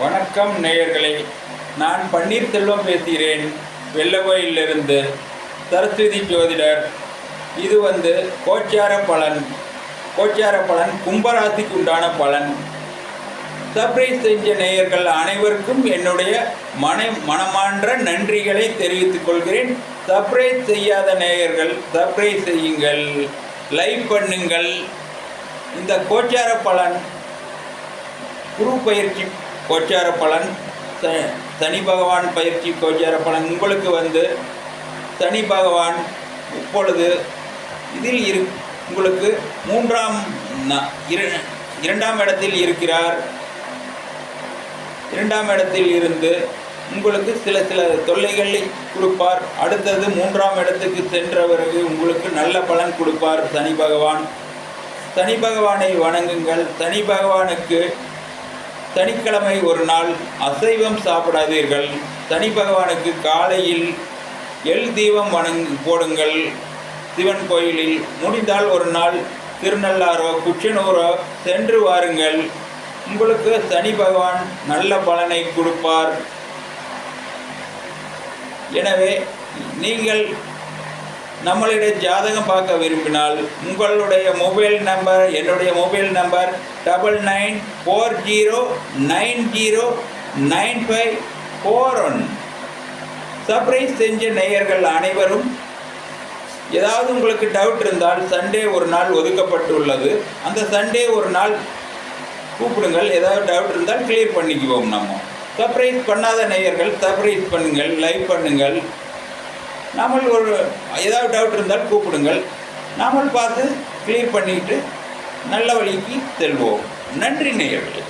வணக்கம் நேயர்களே, நான் பன்னீர்செல்வம் பேசுகிறேன். வெள்ளகோயிலிருந்து சரஸ்வதி ஜோதிடர். இது கோச்சார பலன் கும்பராசிக்கு உண்டான பலன். சர்ப்ரைஸ் செஞ்ச நேயர்கள் அனைவருக்கும் என்னுடைய மனமான்ற நன்றிகளை தெரிவித்துக் கொள்கிறேன். சர்ப்ரைஸ் செய்யாத நேயர்கள் சர்ப்ரைஸ் செய்யுங்கள், லைக் பண்ணுங்கள். இந்த கோச்சார பலன் குரு பயிற்சி கோச்சார பலன், சனி பகவான் பயிற்சி கோச்சார பலன். உங்களுக்கு சனி பகவான் இப்பொழுது இதில் உங்களுக்கு இரண்டாம் இடத்தில் இருக்கிறார். இரண்டாம் இடத்தில் இருந்து உங்களுக்கு சில தொல்லைகளை கொடுப்பார். அடுத்தது மூன்றாம் இடத்துக்கு சென்ற பிறகு உங்களுக்கு நல்ல பலன் கொடுப்பார் சனி பகவான். சனி பகவானை வணங்குங்கள். சனி பகவானுக்கு சனிக்கிழமை ஒரு நாள் அசைவம் சாப்பிடாதீர்கள். சனி பகவானுக்கு காலையில் எள் தீபம் போடுங்கள். சிவன் கோயிலில் முடிந்தால் ஒரு நாள் திருநள்ளாரோ குச்சனூரோ சென்று வாருங்கள். உங்களுக்கு சனி பகவான் நல்ல பலனை கொடுப்பார். எனவே நீங்கள் நம்மளுடைய ஜாதகம் பார்க்க விரும்பினால் உங்களுடைய மொபைல் நம்பர், என்னுடைய மொபைல் நம்பர் 9940909541. சர்ப்ரைஸ் செஞ்ச நேயர்கள் அனைவரும் ஏதாவது உங்களுக்கு டவுட் இருந்தால் சண்டே ஒரு நாள் ஒதுக்கப்பட்டுள்ளது. அந்த சண்டே ஒரு நாள் கூப்பிடுங்கள். ஏதாவது டவுட் இருந்தால் கிளியர் பண்ணிக்குவோம். நம்ம சர்ப்ரைஸ் பண்ணாத நேயர்கள் சர்ப்ரைஸ் பண்ணுங்கள், லைக் பண்ணுங்கள். நாமல் ஏதாவது டவுட் இருந்தால் கூப்பிடுங்கள். நாமல் பார்த்து கிளியர் பண்ணிவிட்டு நல்ல வழிக்கு செல்வோம். நன்றி நேயர்களே.